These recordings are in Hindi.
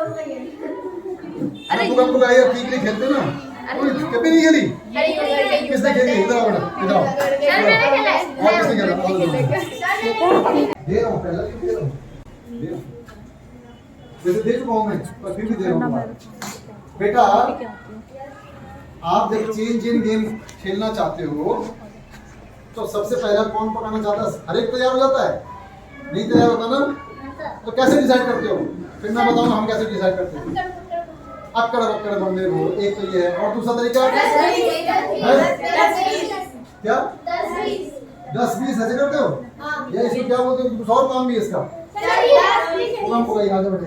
अरे तुम हमको गाइए ठीक खेलते ना, कभी नहीं खेली। किसने खेली? इधर आओ बेटा, इधर आओ। सर मैंने खेला है। और किसने खेला? दे रहा हूँ, पहले भी दे रहा हूँ, दे रहा हूँ। वैसे दे चुका हूँ मैं, पर फिर भी दे रहा हूँ बेटा। आप जब चेंज इन गेम खेलना चाहते हो तो सबसे पहला कौन पकाना चाहता है? हर एक तैयार हो जाता है? नहीं तैयार होता ना, तो कैसे डिसाइड करते हो? फिर मैं बताऊंगा हम कैसे डिसाइड करते हैं। अक्कड़ बक्कड़ बंदे हो, एक तो ये है, और दूसरा तरीका क्या? 10-20 ऐसे करते हो? या इसको क्या बोलते हो? कुछ और काम भी है इसका? हम को आजा बेटे,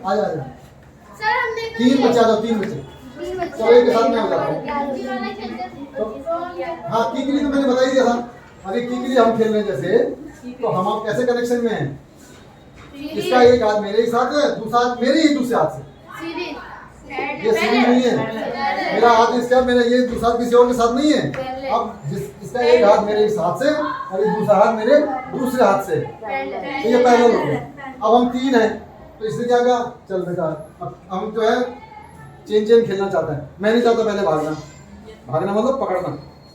आजा आजा। तीन बच्चे आ जाओ, तीन बच्चे चलो एक के साथ में हो जाता हूँ। हाँ कीकली तो मैंने बता ही दिया था। अभी कीकली हम खेल रहे हैं जैसे, तो हम आप कैसे कनेक्शन में हैं? इसका एक हाथ मेरे ही साथ है, दूसरा हाथ मेरे ही दूसरे हाथ से। ये सीधी नहीं है, मेरा हाथ इसका, मेरा ये दूसरा किसी और के साथ नहीं है। अब इसका एक हाथ मेरे इस हाथ से और ये दूसरा हाथ मेरे दूसरे हाथ से, तो ये पैरेलल हो गया। अब हम तीन हैं, तो इसने क्या कहा? चल बेटा अब हम जो है चेन खेलना चाहता है। मैं नहीं चाहता पहले भागना, भागना मतलब पकड़ना।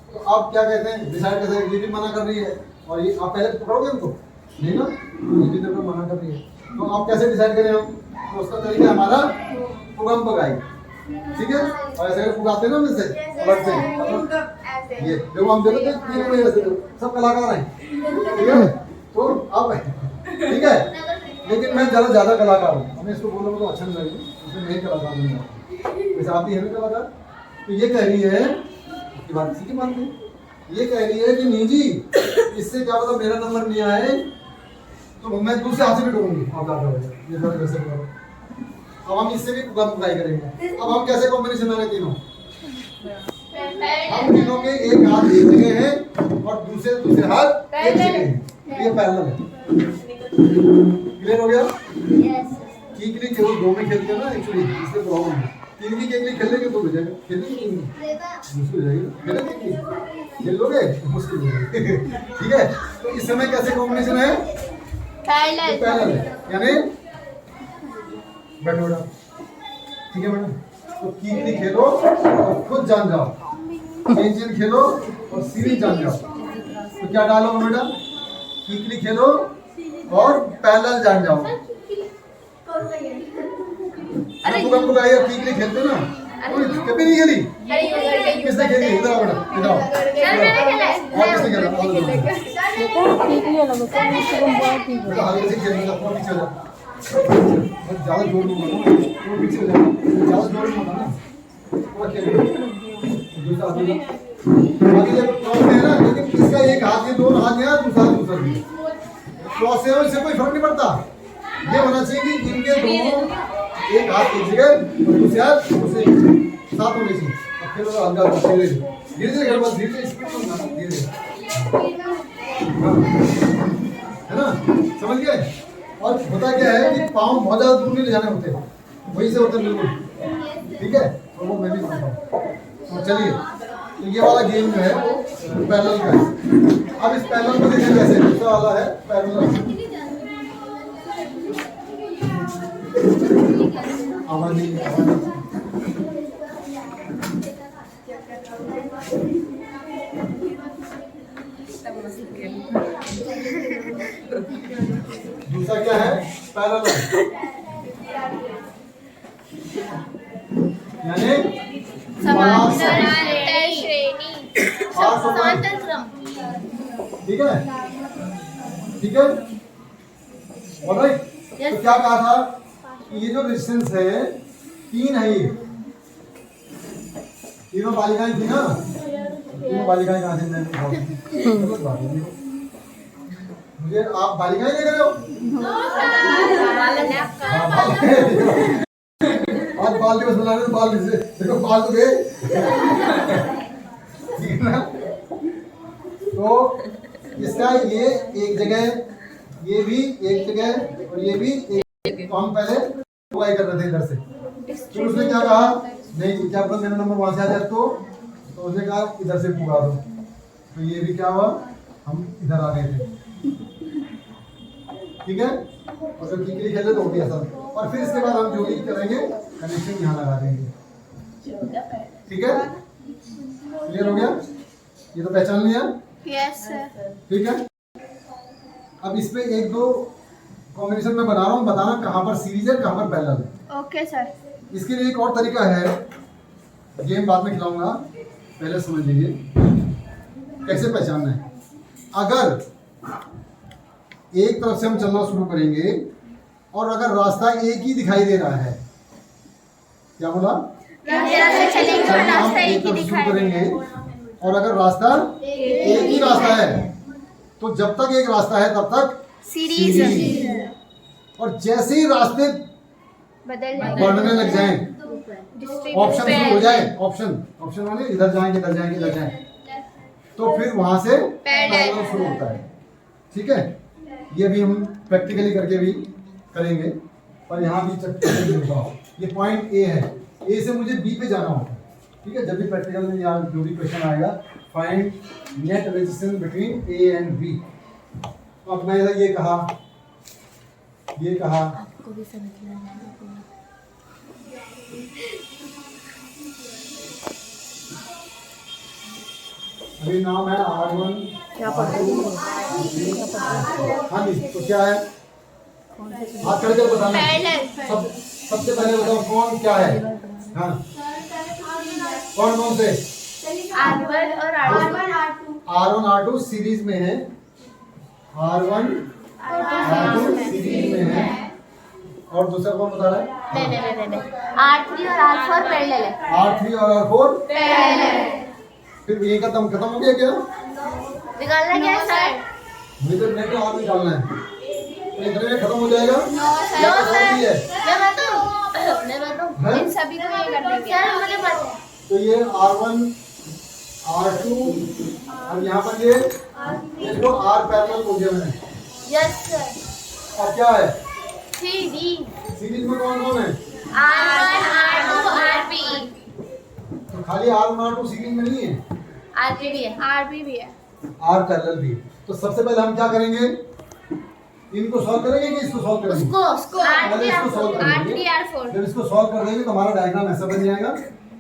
तो आप क्या कहते हैं? डिसाइड कैसे? ये भी मना कर रही है और ये आप पहले पकड़ोगे उनको नहीं ना, ये भी तो मना कर रही है, तो आप कैसे डिसाइड करें हम? तो उसका तरीका हमारा पुगम पकाई, ठीक है? और ऐसे पुगाते हैं ना हम इससे अलग से, ये देखो हम देखो तीनों में ऐसे सब कलाकार हैं, ठीक है? तो अब ठीक है, लेकिन मैं ज्यादा कलाकार हूँ, हमें इसको बोलोगे तो अच्छा नहीं लगेगा, इसमें नहीं कलाकार नहीं है। वैसे आती है ना कलाकार। तो ये कह रही है की बात इसी की मानते हैं, ये कह रही है कि नहीं जी इससे क्या पता मेरा नंबर नहीं आए तो मैं दूसरे हाथ से भी करूंगी। आप ये कैसे करो? अब हम इससे भी ट्राई करेंगे। अब हम कैसे कॉम्बिनेशन में रहे तीनों? हम तीनों के एक हाथ एक जगह है और दूसरे हाथ एक जगह है, ये पैरेलल है। क्लियर हो गया? कीकली केवल दो में खेलते हैं ना एक्चुअली, इसलिए प्रॉब्लम है। तीन की केकली खेलने के दो हो जाएगा, खेलेंगे मुश्किल हो जाएगा, खेल लोगे मुश्किल हो जाएगा। ठीक है, तो इस समय कैसे कॉम्बिनेशन है? पैरेलल है, यानी बैठो बेटा, ठीक है मैडम। तो कीकली खेलो और खुद जान जाओ, चेन खेलो और सीरीज जान जाओ। तो क्या डालोगे बेटा? कीकली खेलो और पैरेलल जान जाओ। अरे तुम हमको गाइए कीकली खेलते ना, कभी नहीं खेली। किसने खेली? इधर आओ बेटा, इधर आओ। सर मैंने खेला है। और किसने खेला? कीकली अलग होता है, इसको हम बहुत ठीक तो आगे से खेलने का थोड़ा पीछे हो जा, ज्यादा जोर नहीं मारना, थोड़ा पीछे हो जा, ज्यादा जोर नहीं मारना, थोड़ा खेलो। दूसरा आगे जब क्रॉस है ना, लेकिन इसका एक हाथ ये दोनों हाथ यहाँ, दूसरा दूसरा भी क्रॉस है, इससे कोई फर्क नहीं पड़ता। ये होना चाहिए कि इनके दोनों एक हाथ एक जगह और दूसरे हाथ दूसरे साथ होने चाहिए। अब खेलो तो हल्का धीरे धीरे बस, धीरे स्पीड में धीरे है ना, समझ गए? और होता क्या है कि पाँव बहुत ज्यादा दूर नहीं ले जाने होते, वहीं से होते बिल्कुल, ठीक है? तो वो मैं भी समझता हूँ। तो चलिए, तो ये वाला गेम जो है वो पैरेलल का है। अब इस पैरेलल को देखिए कैसे, दूसरा वाला है पैरेलल। आवाज नहीं दूसरा क्या है? पैरेलल, यानी समांतर श्रेणी, समांतर क्रम। ठीक है, ठीक है, ऑलराइट। तो क्या कहा था कि ये जो रेजिस्टेंस है तीन है, ये तीनों बालिकाएं थी ना, तीनों बालिकाएं कहाँ से? मुझे आप बालिकाएं देख रहे हो? आज बाल दिवस बना रहे हो, बाल से देखो बाल तो गए, ठीक है ना? तो इसका ये एक जगह, ये भी एक जगह और ये भी एक। तो हम पहले ट्राई कर रहे थे इधर से, फिर उसने क्या कहा? नहीं क्या पता मेरा नंबर वहां से आ जाए, तो उसने कहा इधर से पुगा दो। तो ये भी क्या हुआ, हम इधर आ गए थे, ठीक है, और जब कीकली खेले तो हो गया सब। और फिर इसके बाद हम जो भी करेंगे कनेक्शन यहाँ लगा देंगे, ठीक है। क्लियर हो गया, ये तो पहचान लिया। Yes sir. ठीक है, अब इस पे एक दो कॉम्बिनेशन में बना रहा हूँ, बताना कहाँ पर सीरीज है कहाँ पर पैरेलल है। Okay sir. इसके लिए एक और तरीका है, गेम बाद में खिलाऊंगा, पहले समझ लीजिए कैसे पहचानना है। अगर एक तरफ से हम चलना शुरू करेंगे और अगर रास्ता एक ही दिखाई दे रहा है, क्या बोला, चलना हम एक तरफ शुरू करेंगे और अगर रास्ता एक ही रास्ता है तो जब तक एक रास्ता है तब तक सीरीज और जैसे ही रास्ते बढ़ने लग जाएं, ऑप्शन शुरू हो जाए, ऑप्शन माने इधर जाएंगे इधर जाएंगे इधर जाएंगे, तो फिर वहां से पैरेलल शुरू होता है। ठीक है, ये भी हम प्रैक्टिकली करके भी करेंगे और यहाँ भी प्रैक्टिकली होगा। ये पॉइंट ए है, ए से मुझे बी पे जाना होगा। ठीक है, जब भी प्रैक्टिकल में यहाँ जो भी क्वेश्चन आएगा, find net resistance between A and B. तो अब मैं ये कहा आपको भी समझना है। अभी नाम है R1। क्या पढ़ रही हो? हाँ जी, तो क्या है, हाथ खड़े कर बताना। सबसे पहले बताओ कौन क्या है। हाँ, कौन से R1 और R1 R2 सीरीज में है, R1 R2 सीरीज में है, और दूसरा कौन बता रहा है? R3 और R4 पैरेलल है। R3 और R4 पैरेलल। फिर ये खत्म हो गया क्या? निकालना क्या है सर? मुझे तो नेट और निकालना है, तो इतने में खत्म हो जाएगा। नो सर, मैं बताऊं इन सभी को ये कर देंगे सर, मुझे पता है। तो ये R1 R2 और यहाँ पर ये इसको R पैरेलल बोल दिया मैंने। Yes sir. और क्या है सीरीज में कौन है? R1 R2 RP। तो खाली R1 R2 सीरीज में नहीं है, RP भी है, RP भी है, R पैरेलल भी। तो सबसे पहले हम क्या करेंगे, इनको सॉल्व करेंगे कि इसको सॉल्व करेंगे? उसको पहले इसको सॉल्व करेंगे। R3 R4। जब इसको सॉल्व कर देंगे तो हमारा डायग्राम ऐसा बन जाएगा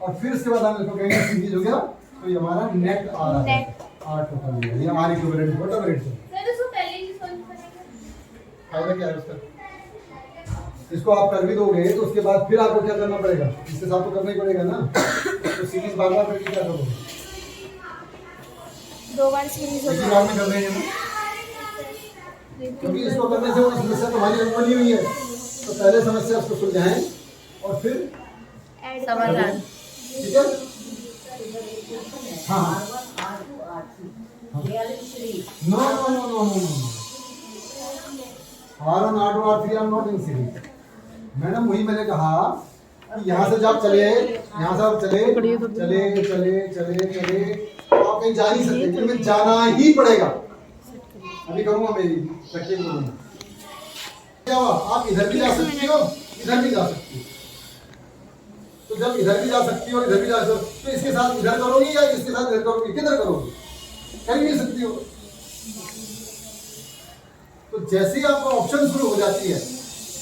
और फिर इसके बाद हम इसको कहेंगे सीरीज हो गया, तो ये हमारा नेट आ रहा है R टोटल है, ये R equivalent whatever it is. Sir उसको पहले ही सॉल्व करेंगे। फायदा क्या है उसका? इसको आप कर भी दोगे तो उसके बाद फिर आपको क्या करना पड़ेगा, इसके साथ तो करना ही पड़ेगा ना। तो सीरीज बार-बार करके क्या करोगे? दो बार सीरीज हो इसी बार में कर देंगे ना, क्योंकि इसको करने से वो समस्या तुम्हारी हल बनी हुई है। तो पहले समस्या उसको सुलझाएं और फिर समाधान। ठीक है। हाँ no R1 R2 R3 are not in series. Madam वही मैंने कहा कि यहाँ से जब चले, यहाँ से आप चले चले चले चले चले तो आप कहीं जा नहीं सकते, इनमें जाना ही पड़ेगा। अभी करूँगा मेरी प्रैक्टिस करूँगा। क्या हुआ, आप इधर भी जा सकती हो इधर भी जा सकती हो। तो जब इधर भी जा सकती हो इधर भी जा सकती हो, तो इसके साथ इधर करोगी या इसके साथ इधर करोगी? किधर करोगी? कर नहीं सकती हो। तो जैसे ही आपका ऑप्शन शुरू हो जाती है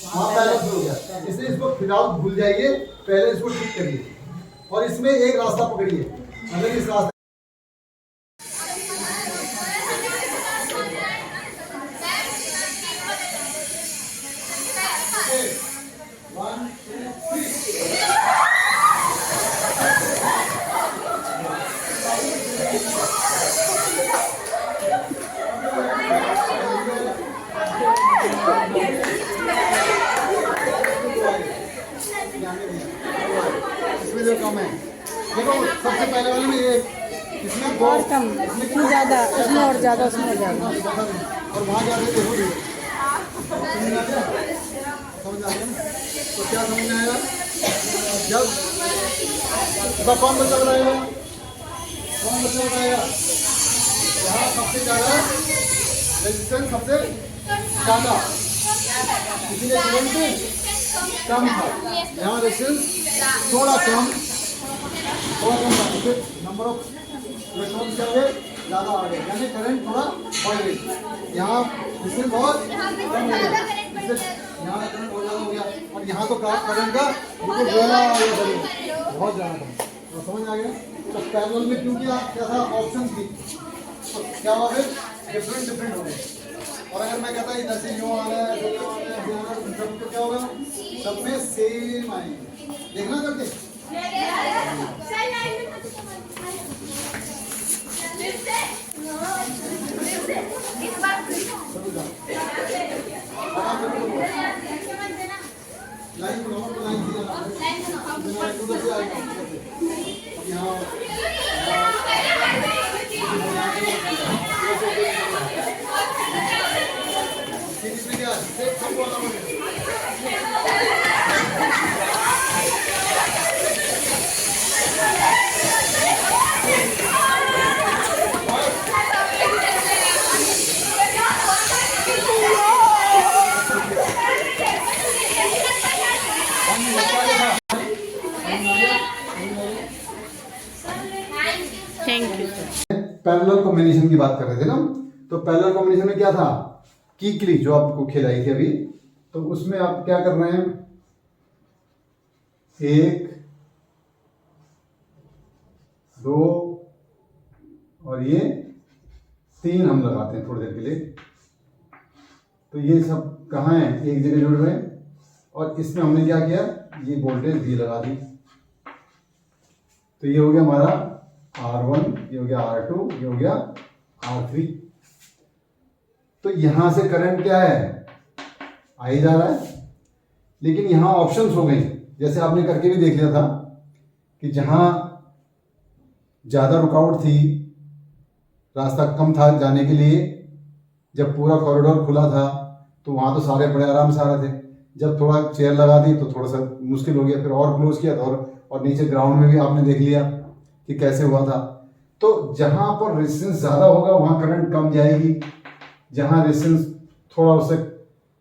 वहाँ पहले शुरू हो गया, इसलिए इसको फिलहाल भूल जाइए, पहले इसको ठीक करिए और इसमें एक रास्ता पकड़िए। अगर इस रास्ते कम है, देखो सबसे पहले वाले में ये इसमें और कम, इसमें ज़्यादा, उसमें और ज़्यादा, उसमें और ज़्यादा। और वहाँ जाके देखोगे समझ आ गया? तो क्या समझ में आएगा? जब कौन बच्चा बताएगा, कौन बच्चा बताएगा? यहाँ सबसे ज़्यादा रेजिस्टेंस सबसे ज़्यादा, इसीलिए करंट कम था। यहाँ रेजिस्टेंस थोड़ा कम था, नंबर ऑफ इलेक्ट्रॉन क्या है ज़्यादा आ गए, यानी करंट थोड़ा बढ़ गई। यहाँ इसमें बहुत यहाँ पे कम हो ज़्यादा गया, करंट बढ़ इससे जाएगा। यहाँ का करंट बहुत ज़्यादा हो गया, और यहाँ तो करंट का बिल्कुल ज़्यादा बहुत ज़्यादा था। तो समझ आ गया। तो पैरेलल में क्योंकि आप क्या था, ऑप्शन थी, तो क्या हुआ फिर डिफरेंट हो गए। और अगर मैं कहता इधर से यूँ आ रहा है, तो क्या होगा, सब में सेम आएंगे। देखना करके इस बार लाइन बनाओ, तो लाइन की उधर से आएगा यहाँ। सीरीज में क्या सब वाला बने। Thank you sir. Parallel combination की बात कर रहे थे ना, तो पैरेलल कॉम्बिनेशन में क्या था, कीकली जो आपको खिलाई थी अभी, तो उसमें आप क्या कर रहे हैं, 1 2 और ये 3 हम लगाते हैं थोड़ी देर के लिए। तो ये सब कहाँ है, एक जगह जुड़ रहे हैं, और इसमें हमने क्या किया, ये वोल्टेज V लगा दी। तो ये हो गया हमारा R1, ये हो गया R2, ये हो गया R3। तो यहां से करंट क्या है, आ ही जा रहा है, लेकिन यहां ऑप्शंस हो गई, जैसे आपने करके भी देख लिया था कि जहां ज्यादा रुकावट थी, रास्ता कम था जाने के लिए, जब पूरा कॉरिडोर खुला था तो वहां तो सारे बड़े आराम से आ रहे थे। जब थोड़ा चेयर लगा दी तो थोड़ा सा मुश्किल हो गया, फिर और क्लोज किया था, और नीचे ग्राउंड में भी आपने देख लिया कि कैसे हुआ था। तो जहां पर रेजिस्टेंस ज्यादा होगा वहां करंट कम जाएगी, जहां रेजिस्टेंस थोड़ा उससे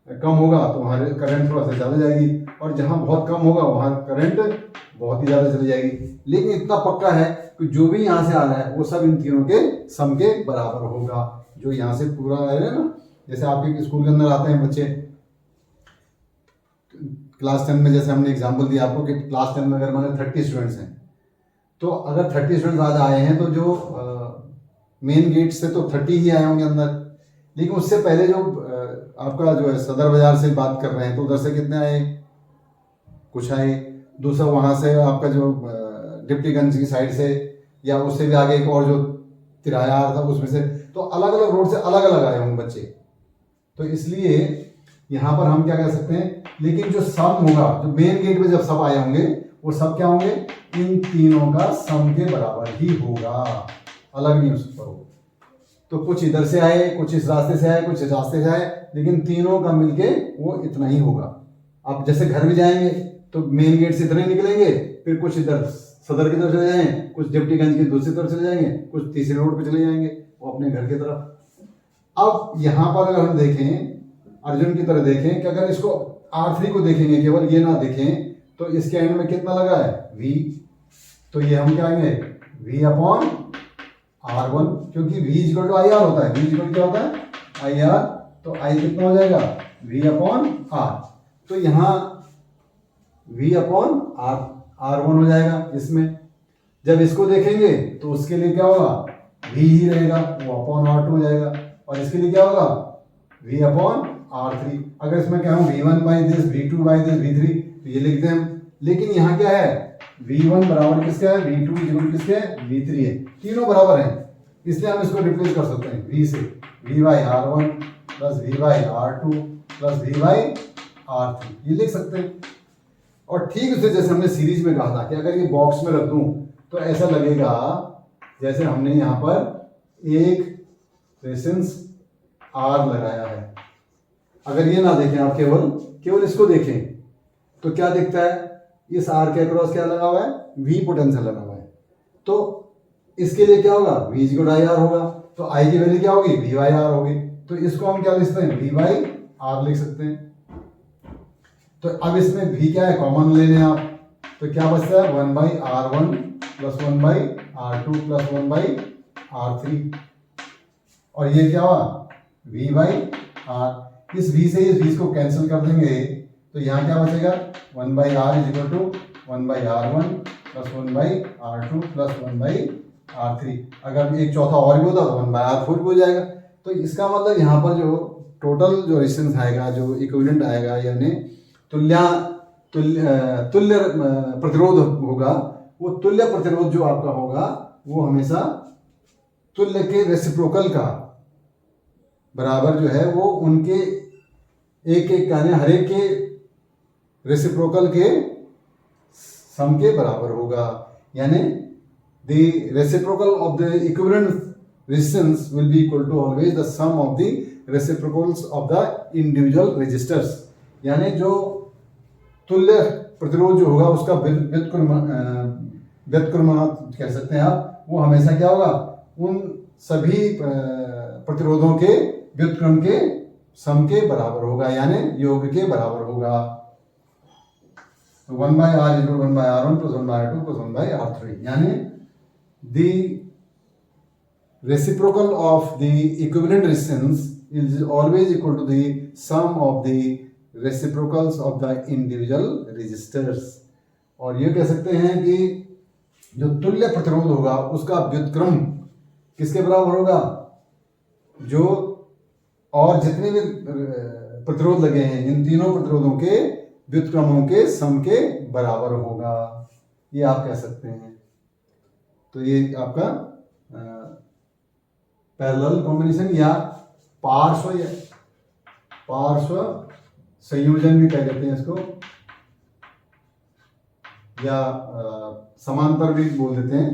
कम होगा तो वहां करंट थोड़ा सा ज्यादा जाएगी, और जहां बहुत कम होगा वहां करंट बहुत ही ज्यादा चली जाएगी। लेकिन इतना पक्का है कि जो भी यहाँ से आ रहा है वो सब इन तीनों के सम के बराबर होगा। जो यहाँ से पूरा आ रहा है ना, जैसे आपके स्कूल के अंदर आते हैं बच्चे क्लास 10 में, जैसे हमने एग्जांपल दिया आपको कि क्लास 10 में अगर मान 30 स्टूडेंट्स हैं, तो अगर 30 स्टूडेंट्स आज आए हैं तो जो मेन गेट से तो 30 ही आए होंगे अंदर, लेकिन उससे पहले जो आपका जो है सदर बाजार से बात कर रहे हैं तो उधर से कितने आए, कुछ आए। दूसरा वहाँ से आपका जो डिप्टीगंज की साइड से, या उससे भी आगे एक और जो तिराया आ रहा था उसमें से, तो अलग अलग रोड से अलग अलग आए होंगे बच्चे। तो इसलिए यहाँ पर हम क्या कह सकते हैं, लेकिन जो सम होगा, जो मेन गेट पे जब सब आए होंगे वो सब क्या होंगे, इन तीनों का सम के बराबर ही होगा, अलग नहीं हो सकता हो। तो कुछ इधर से आए, कुछ इस रास्ते से आए, कुछ इस रास्ते से आए, लेकिन तीनों का मिलके वो इतना ही होगा। आप जैसे घर में जाएंगे तो मेन गेट से इतने निकलेंगे, फिर कुछ इधर सदर की तरफ चले जाएंगे, कुछ डिप्टीगंज की दूसरी तरफ चले जाएंगे, कुछ तीसरी रोड पे चले जाएंगे वो अपने घर की तरफ। अब यहाँ पर अगर हम देखें, अर्जुन की तरह देखें कि अगर इसको R3 को देखेंगे, केवल ये ना देखें, तो इसके एंड में कितना लगा है, V। तो ये हम क्या आएंगे, V/R1, क्योंकि V=IR होता है। V क्या होता है, IR, तो I कितना हो जाएगा, V/R। तो यहाँ V/R1 हो जाएगा। इसमें जब इसको देखेंगे तो उसके लिए क्या होगा, V ही रहेगा, वो R2 हो जाएगा, और इसके लिए क्या होगा, V/R3। अगर इसमें क्या हूँ V1/this, V2/this, V3, तो ये लिखते हैं हम। लेकिन यहाँ क्या है, V1 बराबर किसका है, V2 इक्वल किसके है, V3 है, तीनों बराबर हैं, इसलिए हम इसको रिप्लेस कर सकते हैं V से, V/R1 plus V/R2 plus V/R3, ये लिख सकते हैं। और ठीक उसे जैसे हमने सीरीज में कहा था कि अगर ये बॉक्स में रख दूं तो ऐसा लगेगा जैसे हमने यहाँ पर एक रेजिस्टेंस R लगाया है। अगर ये ना देखें आप, केवल इसको देखें तो क्या दिखता है, इस R के अक्रॉस क्या लगा हुआ है, V पोटेंशियल लगा हुआ है। तो इसके लिए क्या होगा, V/IR होगा, तो I की वैल्यू क्या होगी, V/R होगी। तो इसको हम क्या लिख सकते हैं, V/R लिख सकते हैं। तो अब इसमें V क्या है, कॉमन ले लें आप, तो क्या बचता है, 1/R1 plus 1/R2 plus 1/R3। और ये क्या हुआ v बाई आर। इस v से इस v को कैंसिल कर देंगे तो यहाँ क्या बचेगा 1 by R is equal to 1 by R one plus 1 by R two plus 1 by R three. अगर एक चौथा और भी होता तो 1 बाई आर फोर भी हो जाएगा। तो इसका मतलब यहाँ पर जो टोटल जो रेजिस्टेंस आएगा, जो इक्विवेलेंट आएगा, यानी तुल्य प्रतिरोध होगा, वो तुल्य प्रतिरोध जो आपका होगा वो हमेशा तुल्य के रेसिप्रोकल का बराबर जो है वो उनके एक एक यानी हर एक के रेसिप्रोकल के सम के बराबर होगा। यानी the reciprocal of the equivalent resistance will be equal to always the sum of the reciprocals of the individual resistors. यानी जो तुल्य प्रतिरोध जो होगा उसका व्युत्क्रमांक कह सकते हैं आप, वो हमेशा क्या होगा उन सभी प्रतिरोधों के व्युत्क्रम के सम के बराबर होगा, यानी योग के बराबर होगा। तो 1 by R equal 1 by R one plus 1 by R two plus 1 by R three, यानी the reciprocal of the equivalent resistance is always equal to the sum of the reciprocals of the individual resistors। और ये कह सकते हैं कि जो तुल्य प्रतिरोध होगा उसका व्युत्क्रम किसके बराबर होगा, जो और जितने भी प्रतिरोध लगे हैं इन तीनों प्रतिरोधों के व्युत्क्रमों के सम के बराबर होगा, ये आप कह सकते हैं। तो ये आपका पैरेलल कॉम्बिनेशन या पार्श्व संयोजन भी कह देते हैं इसको, या समांतर भी बोल देते हैं,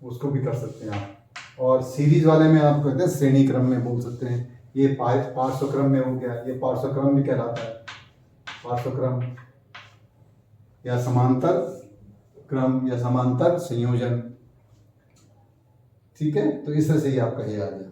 उसको भी कर सकते हैं आप। और सीरीज वाले में आप कहते हैं श्रेणी क्रम में बोल सकते हैं। ये पार्श्व क्रम में हो गया, ये पार्श्व क्रम भी कहलाता है, पार्श्व क्रम या समांतर क्रम या समांतर संयोजन। ठीक है, तो इस तरह से ही आपका ये आ गया।